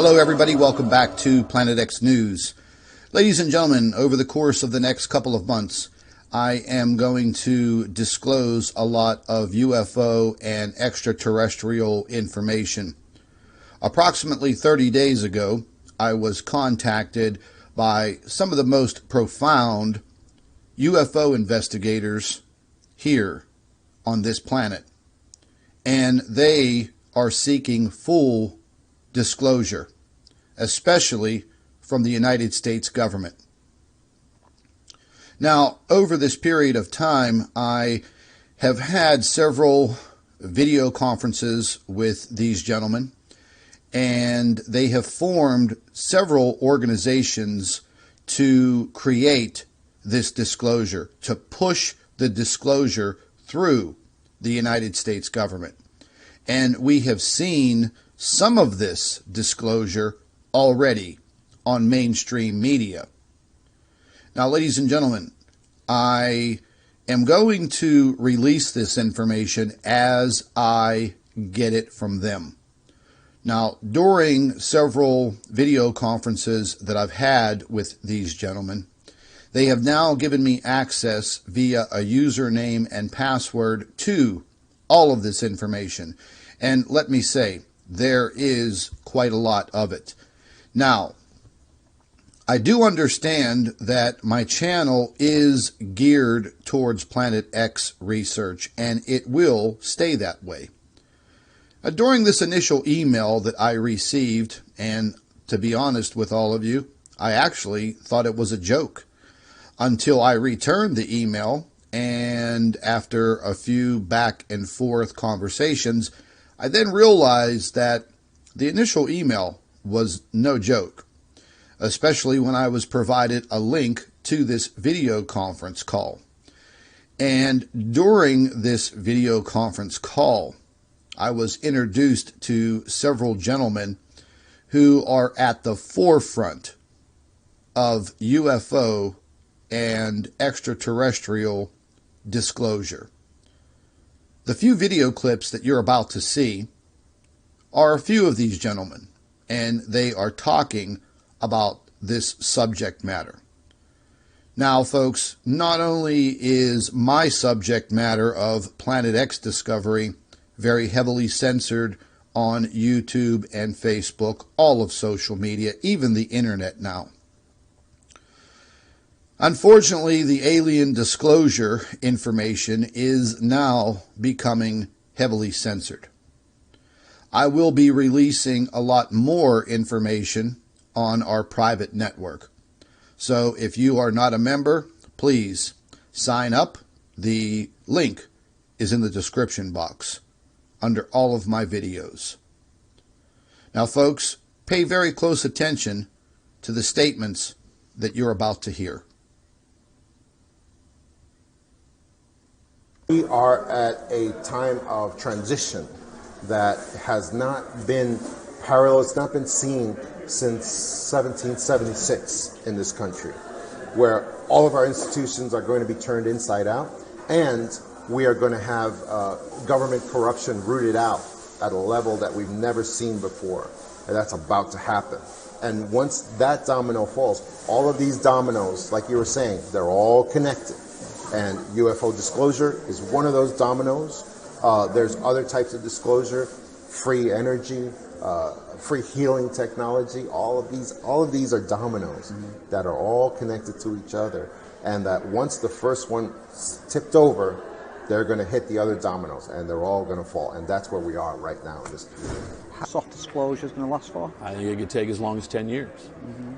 Hello everybody, welcome back to Planet X News. Ladies and gentlemen, over the course of the next couple of months, I am going to disclose a lot of UFO and extraterrestrial information. Approximately 30 days ago, I was contacted by some of the most profound UFO investigators here on this planet, and they are seeking full disclosure, especially from the United States government. Now, over this period of time, I have had several video conferences with these gentlemen, and they have formed several organizations to create this disclosure, to push the disclosure through the United States government. And we have seen some of this disclosure already on mainstream media. Now, ladies and gentlemen, I am going to release this information as I get it from them. Now, during several video conferences that I've had with these gentlemen, they have now given me access via a username and password to all of this information. And let me say, there is quite a lot of it. Now, I do understand that my channel is geared towards Planet X research, and it will stay that way. During this initial email that I received, and to be honest with all of you, I actually thought it was a joke until I returned the email, and after a few back and forth conversations, I then realized that the initial email was no joke, especially when I was provided a link to this video conference call. And during this video conference call, I was introduced to several gentlemen who are at the forefront of UFO and extraterrestrial disclosure. The few video clips that you're about to see are a few of these gentlemen, and they are talking about this subject matter. Now, folks, not only is my subject matter of Planet X discovery very heavily censored on YouTube and Facebook, all of social media, even the internet now. Unfortunately, the alien disclosure information is now becoming heavily censored. I will be releasing a lot more information on our private network. So if you are not a member, please sign up. The link is in the description box under all of my videos. Now, folks, pay very close attention to the statements that you're about to hear. We are at a time of transition that has not been parallel, it's not been seen since 1776 in this country, where all of our institutions are going to be turned inside out, and we are going to have government corruption rooted out at a level that we've never seen before, and that's about to happen. And once that domino falls, all of these dominoes, like you were saying, they're all connected. And UFO disclosure is one of those dominoes. There's other types of disclosure, free energy, free healing technology. All of these are dominoes that are all connected to each other. And that once the first one tipped over, they're going to hit the other dominoes, and they're all going to fall. And that's where we are right now in this period. How soft disclosure is going to last for? I think it could take as long as 10 years,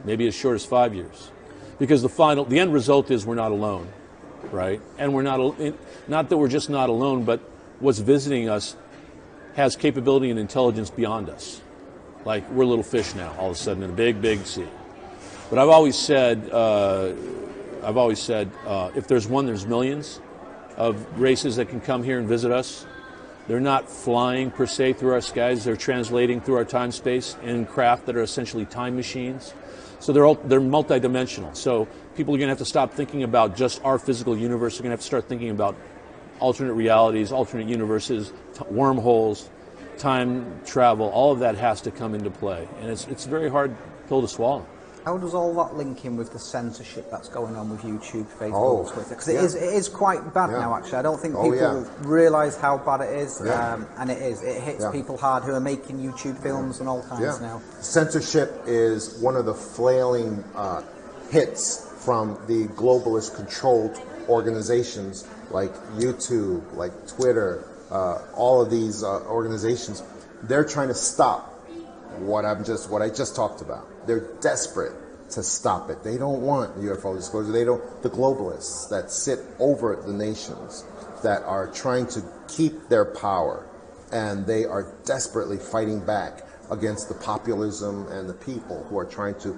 maybe as short as 5 years, because the end result is we're not alone. Right, and we're not that we're just not alone, but what's visiting us has capability and intelligence beyond us. Like we're little fish now, all of a sudden in a big, big sea. But I've always said, if there's one, there's millions of races that can come here and visit us. They're not flying per se through our skies; they're translating through our time space in craft that are essentially time machines. So they're multidimensional. So people are going to have to stop thinking about just our physical universe. They're going to have to start thinking about alternate realities, alternate universes, wormholes, time travel, all of that has to come into play. And it's a very hard pill to swallow. How does all that link in with the censorship that's going on with YouTube, Facebook, Twitter? Because it is quite bad now, actually. I don't think people realise how bad it is, and it is. It hits people hard who are making YouTube films and all kinds now. Censorship is one of the flailing hits from the globalist controlled organizations like YouTube, like Twitter, all of these organizations. They're trying to stop what I just talked about. They're desperate to stop it. They don't want UFO disclosure. The globalists that sit over the nations that are trying to keep their power, and they are desperately fighting back against the populism and the people who are trying to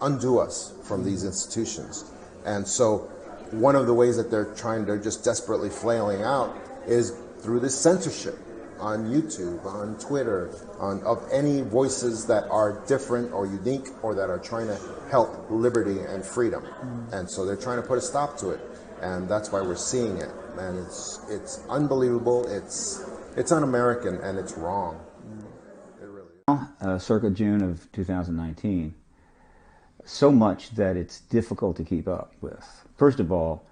undo us from these institutions. And so one of the ways that they're just desperately flailing out is through this censorship on YouTube, on Twitter, of any voices that are different or unique or that are trying to help liberty and freedom. And so they're trying to put a stop to it. And that's why we're seeing it. And it's unbelievable, it's un-American, and it's wrong. It really is. Circa June of 2019, so much that it's difficult to keep up with. First of all,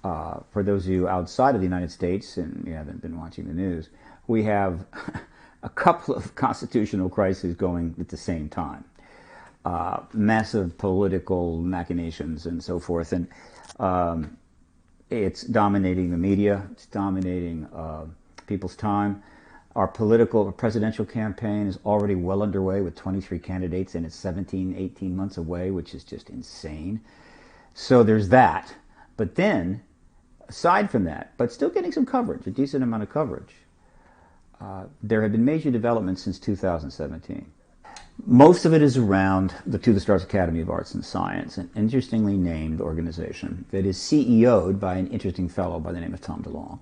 for those of you outside of the United States and you haven't been watching the news, we have a couple of constitutional crises going at the same time. Massive political machinations and so forth. And it's dominating the media. It's dominating people's time. Our presidential campaign is already well underway with 23 candidates, and it's 17, 18 months away, which is just insane. So there's that. But then, aside from that, but still getting some coverage, a decent amount of coverage, there have been major developments since 2017. Most of it is around the To the Stars Academy of Arts and Science, an interestingly named organization that is CEO'd by an interesting fellow by the name of Tom DeLonge,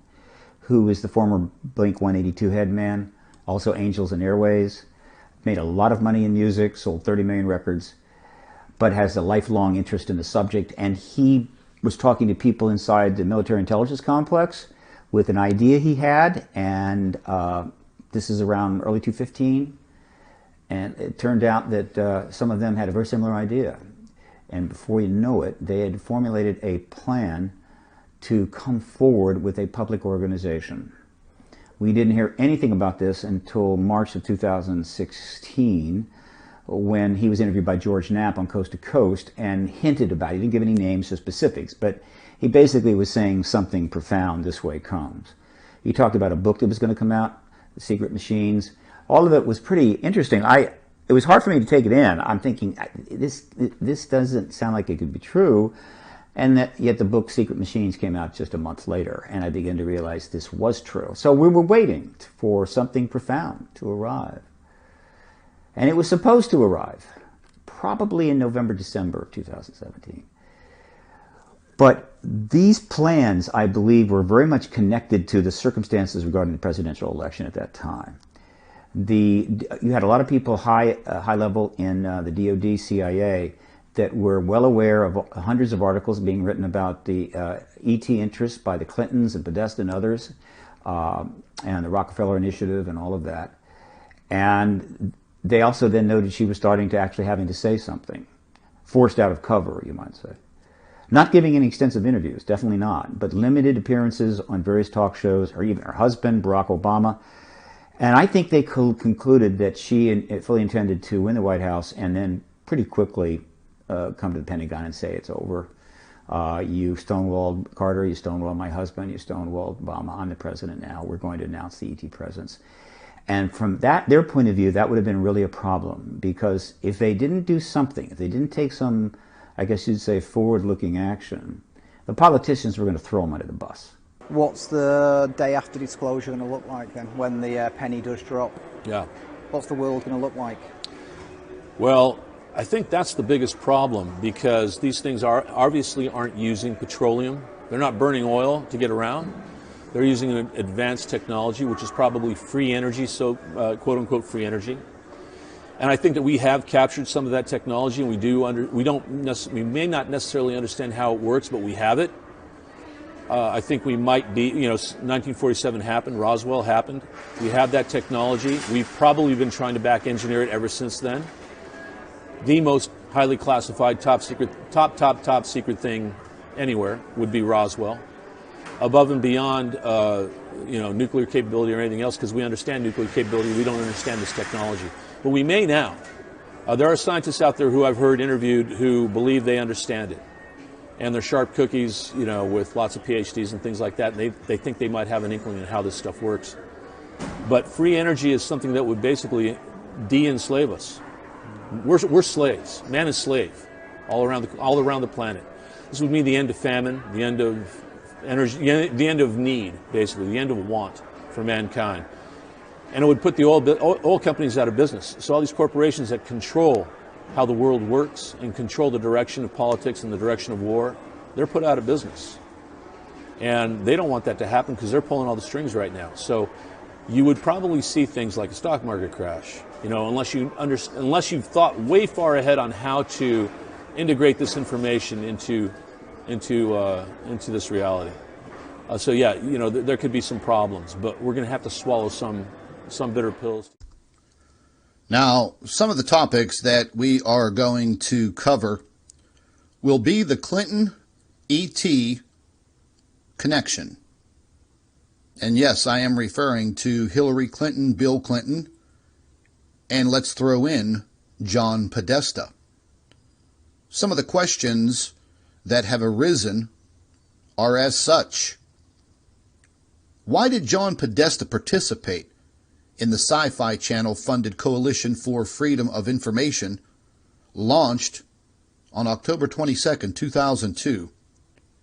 who is the former Blink-182 head man, also Angels and Airways, made a lot of money in music, sold 30 million records, but has a lifelong interest in the subject. And he was talking to people inside the military intelligence complex with an idea he had, and this is around early 2015, and it turned out that some of them had a very similar idea. And before you know it, they had formulated a plan to come forward with a public organization. We didn't hear anything about this until March of 2016, when he was interviewed by George Knapp on Coast to Coast and hinted about it. He didn't give any names or specifics, but he basically was saying something profound, this way comes. He talked about a book that was going to come out, The Secret Machines. All of it was pretty interesting. It was hard for me to take it in. I'm thinking, this doesn't sound like it could be true. And yet the book Secret Machines came out just a month later, and I began to realize this was true. So we were waiting for something profound to arrive. And it was supposed to arrive, probably in November, December of 2017. But these plans, I believe, were very much connected to the circumstances regarding the presidential election at that time. You had a lot of people high level in the DoD, CIA, that were well aware of hundreds of articles being written about the ET interests by the Clintons and Podesta and others, and the Rockefeller Initiative and all of that. And they also then noted she was starting to actually having to say something, forced out of cover, you might say. Not giving any extensive interviews, definitely not, but limited appearances on various talk shows, or even her husband, Barack Obama. And I think they concluded that she fully intended to win the White House and then pretty quickly come to the Pentagon and say it's over. You stonewalled Carter, you stonewalled my husband, you stonewalled Obama. I'm the president now. We're going to announce the ET presence. And from their point of view, that would have been really a problem, because if they didn't do something, if they didn't take some, I guess you'd say, forward-looking action, the politicians were going to throw them under the bus. What's the day after disclosure going to look like then, when the penny does drop? Yeah. What's the world going to look like? Well, I think that's the biggest problem, because these things obviously aren't using petroleum. They're not burning oil to get around. They're using an advanced technology, which is probably free energy, so quote-unquote free energy. And I think that we have captured some of that technology, and we may not necessarily understand how it works, but we have it. I think we might be, 1947 happened, Roswell happened. We have that technology. We've probably been trying to back engineer it ever since then. The most highly classified, top secret thing anywhere would be Roswell. Above and beyond, nuclear capability or anything else, because we understand nuclear capability, we don't understand this technology. But we may now. There are scientists out there who I've heard interviewed who believe they understand it. And they're sharp cookies, with lots of PhDs and things like that. And they think they might have an inkling of how this stuff works. But free energy is something that would basically de-enslave us. We're slaves. Man is slave all around the planet. This would mean the end of famine, the end of energy, the end of need, basically, the end of want for mankind. And it would put the oil companies out of business. So all these corporations that control how the world works and control the direction of politics and the direction of war, they're put out of business. And they don't want that to happen because they're pulling all the strings right now. So you would probably see things like a stock market crash, unless you've thought way far ahead on how to integrate this information into this reality. There could be some problems, but we're going to have to swallow some bitter pills. Now, some of the topics that we are going to cover will be the Clinton ET connection. And yes, I am referring to Hillary Clinton, Bill Clinton, and let's throw in John Podesta. Some of the questions that have arisen are as such. Why did John Podesta participate in the Sci-Fi Channel-funded Coalition for Freedom of Information, launched on October 22, 2002,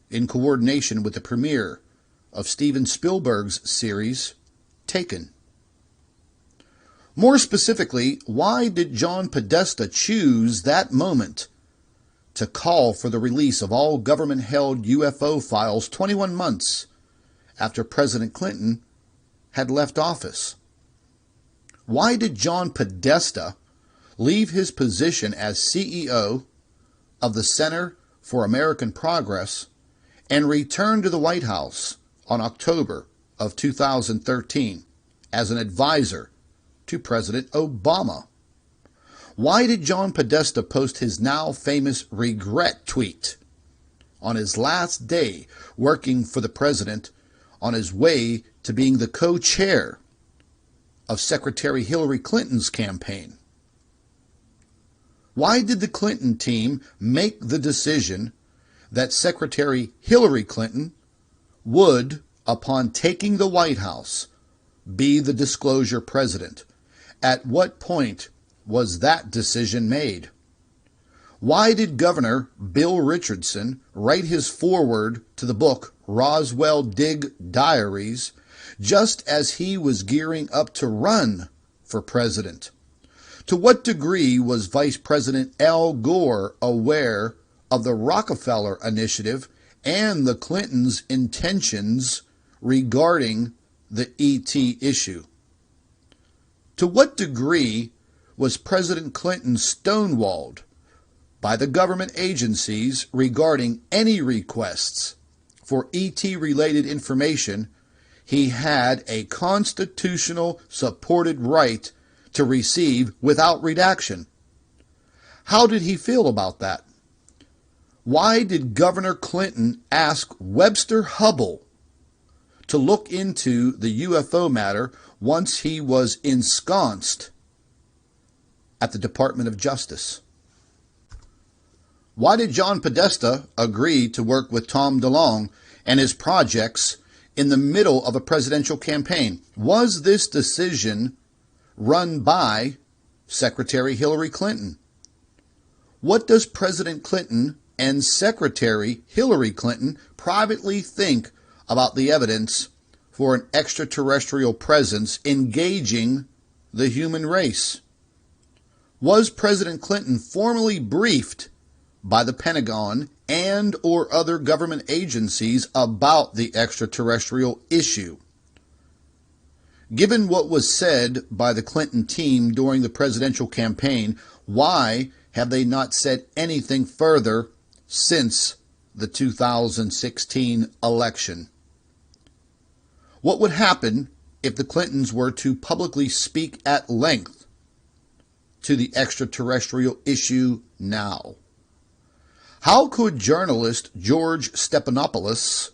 in coordination with the premiere of Steven Spielberg's series, Taken? More specifically, why did John Podesta choose that moment to call for the release of all government-held UFO files 21 months after President Clinton had left office? Why did John Podesta leave his position as CEO of the Center for American Progress and return to the White House on October of 2013 as an advisor to President Obama? Why did John Podesta post his now famous regret tweet on his last day working for the president on his way to being the co-chair of Secretary Hillary Clinton's campaign? Why did the Clinton team make the decision that Secretary Hillary Clinton would, upon taking the White House, be the disclosure president? At what point was that decision made? Why did Governor Bill Richardson write his foreword to the book Roswell Dig Diaries just as he was gearing up to run for president? To what degree was Vice President Al Gore aware of the Rockefeller Initiative and the Clintons' intentions regarding the ET issue? To what degree was President Clinton stonewalled by the government agencies regarding any requests for ET-related information he had a constitutional supported right to receive without redaction? How did he feel about that? Why did Governor Clinton ask Webster Hubbell to look into the UFO matter once he was ensconced at the Department of Justice? Why did John Podesta agree to work with Tom DeLonge and his projects in the middle of a presidential campaign? Was this decision run by Secretary Hillary Clinton? What does President Clinton and Secretary Hillary Clinton privately think about the evidence for an extraterrestrial presence engaging the human race? Was President Clinton formally briefed by the Pentagon and or other government agencies about the extraterrestrial issue? Given what was said by the Clinton team during the presidential campaign, why have they not said anything further since the 2016 election. What would happen if the Clintons were to publicly speak at length to the extraterrestrial issue now? How could journalist George Stephanopoulos,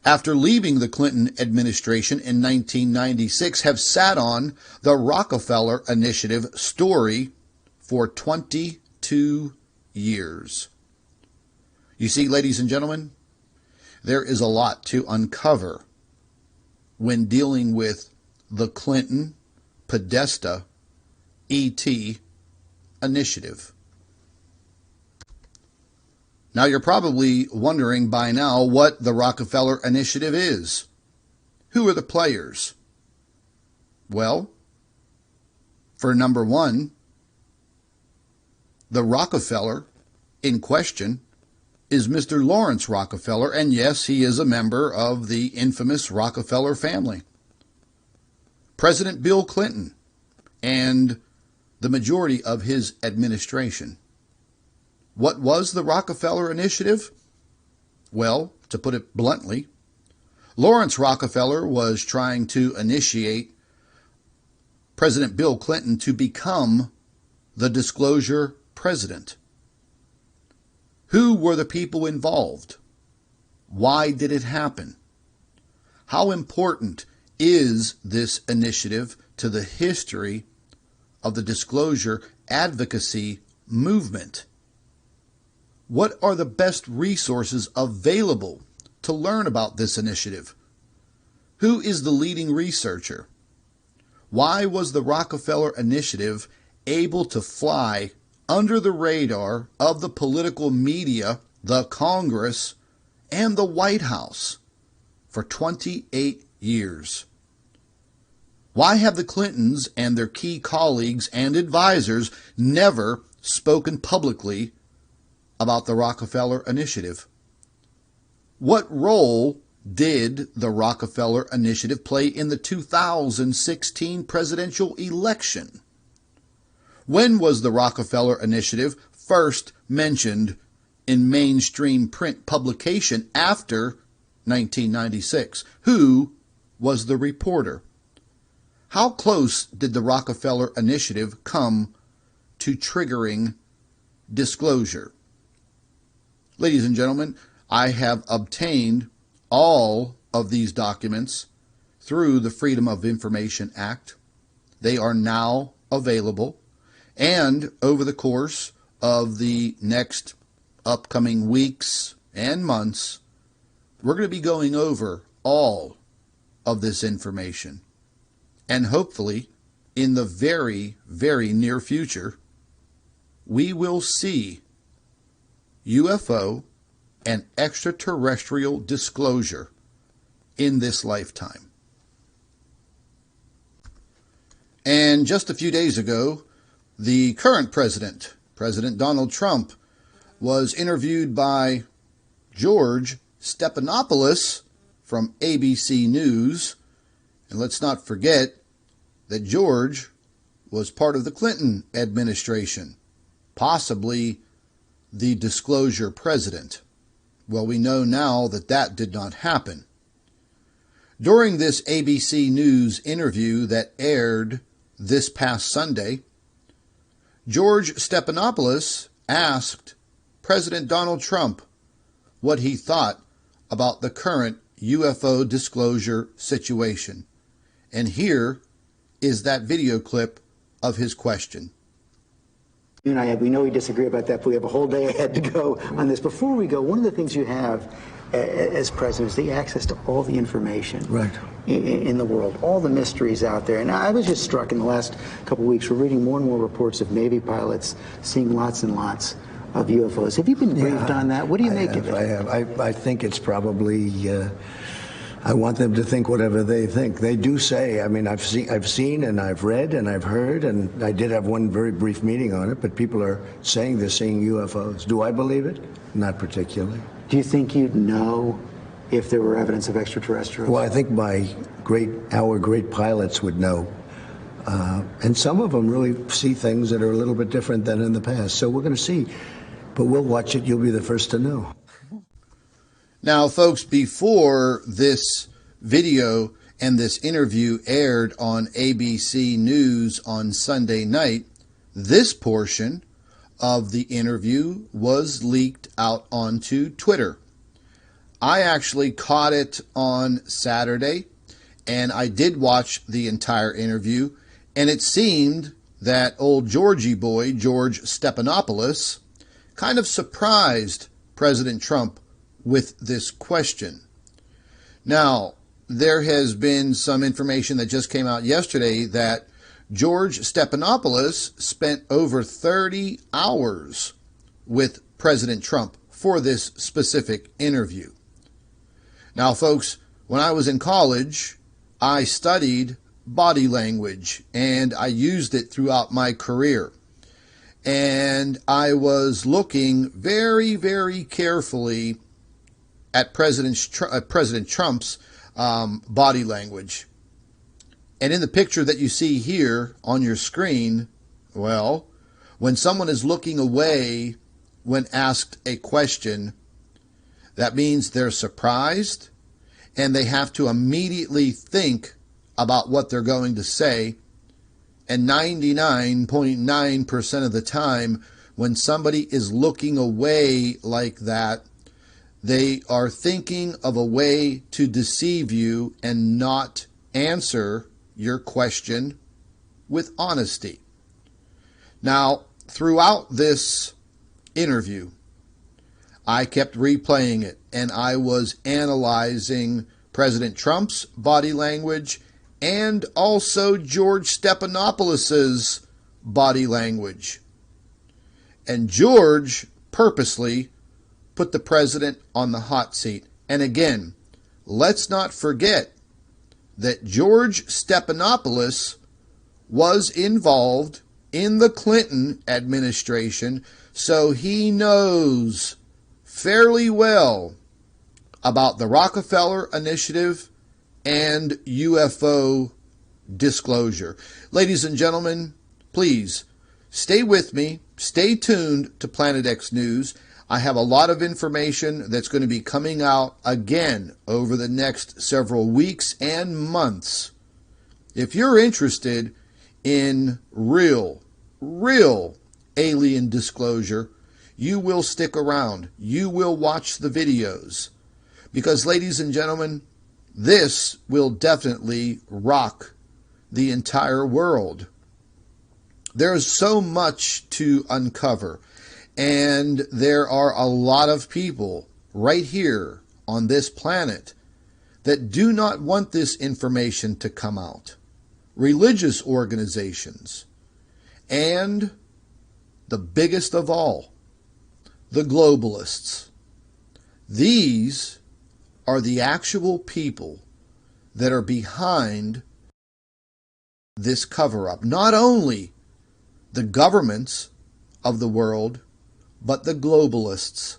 after leaving the Clinton administration in 1996, have sat on the Rockefeller Initiative story for 22 years? You see, ladies and gentlemen, there is a lot to uncover when dealing with the Clinton Podesta ET initiative. Now, you're probably wondering by now what the Rockefeller Initiative is. Who are the players? Well, for number one, the Rockefeller in question is Mr. Lawrence Rockefeller, and yes, he is a member of the infamous Rockefeller family. President Bill Clinton and the majority of his administration. What was the Rockefeller Initiative? Well, to put it bluntly, Lawrence Rockefeller was trying to initiate President Bill Clinton to become the disclosure president. Who were the people involved? Why did it happen? How important is this initiative to the history of the disclosure advocacy movement? What are the best resources available to learn about this initiative? Who is the leading researcher? Why was the Rockefeller Initiative able to fly under the radar of the political media, the Congress, and the White House for 28 years? Why have the Clintons and their key colleagues and advisors never spoken publicly about the Rockefeller Initiative? What role did the Rockefeller Initiative play in the 2016 presidential election? When was the Rockefeller Initiative first mentioned in mainstream print publication after 1996? Who was the reporter? How close did the Rockefeller Initiative come to triggering disclosure? Ladies and gentlemen, I have obtained all of these documents through the Freedom of Information Act. They are now available. And over the course of the next upcoming weeks and months, we're going to be going over all of this information. And hopefully, in the very, very near future, we will see UFO and extraterrestrial disclosure in this lifetime. And just a few days ago, the current president, President Donald Trump, was interviewed by George Stephanopoulos from ABC News. And let's not forget that George was part of the Clinton administration, possibly the disclosure president. Well, we know now that that did not happen. During this ABC News interview that aired this past Sunday, George Stephanopoulos asked President Donald Trump what he thought about the current UFO disclosure situation. And here is that video clip of his question. You and I, we know we disagree about that, but we have a whole day ahead to go on this. Before we go, one of the things you have as president is the access to all the information in the world, all the mysteries out there. And I was just struck in the last couple of weeks, we're reading more and more reports of Navy pilots seeing lots and lots of UFOs. Have you been briefed on that? What do you make of it? I have. I think it's probably... I want them to think whatever they think. They do say, I mean, I've seen and I've read and I've heard, and I did have one very brief meeting on it, but people are saying they're seeing UFOs. Do I believe it? Not particularly. Do you think you'd know if there were evidence of extraterrestrials? Well, I think our great pilots would know. And some of them really see things that are a little bit different than in the past. So we're going to see. But we'll watch it. You'll be the first to know. Now, folks, before this video and this interview aired on ABC News on Sunday night, this portion of the interview was leaked out onto Twitter. I actually caught it on Saturday, and I did watch the entire interview, and it seemed that old Georgie boy, George Stephanopoulos, kind of surprised President Trump with this question. Now, there has been some information that just came out yesterday that George Stephanopoulos spent over 30 hours with President Trump for this specific interview. Now, folks, when I was in college, I studied body language, and I used it throughout my career. And I was looking very, very carefully at President Trump's body language. And in the picture that you see here on your screen, well, when someone is looking away when asked a question, that means they're surprised and they have to immediately think about what they're going to say. And 99.9% of the time, when somebody is looking away like that, they are thinking of a way to deceive you and not answer your question with honesty. Now, throughout this interview, I kept replaying it, and I was analyzing President Trump's body language and also George Stephanopoulos' body language. And George purposely put the president on the hot seat. And again, let's not forget that George Stephanopoulos was involved in the Clinton administration, so he knows fairly well about the Rockefeller Initiative and UFO Disclosure. Ladies and gentlemen, please stay with me. Stay tuned to Planet X News. I have a lot of information that's going to be coming out again over the next several weeks and months. If you're interested in real alien disclosure, you will stick around. You will watch the videos. Because, ladies and gentlemen, this will definitely rock the entire world. There is so much to uncover, and there are a lot of people right here on this planet that do not want this information to come out. Religious organizations, and the biggest of all, the globalists. These are the actual people that are behind this cover-up. Not only the governments of the world, but the globalists.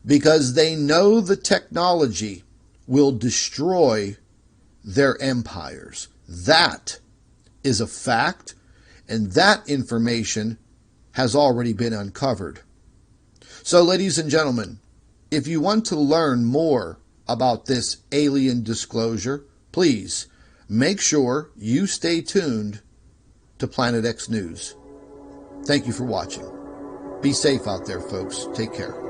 Because they know the technology will destroy their empires. That is a fact, and that information has already been uncovered. So, ladies and gentlemen, if you want to learn more about this alien disclosure, please make sure you stay tuned to Planet X News. Thank you for watching. Be safe out there, folks. Take care.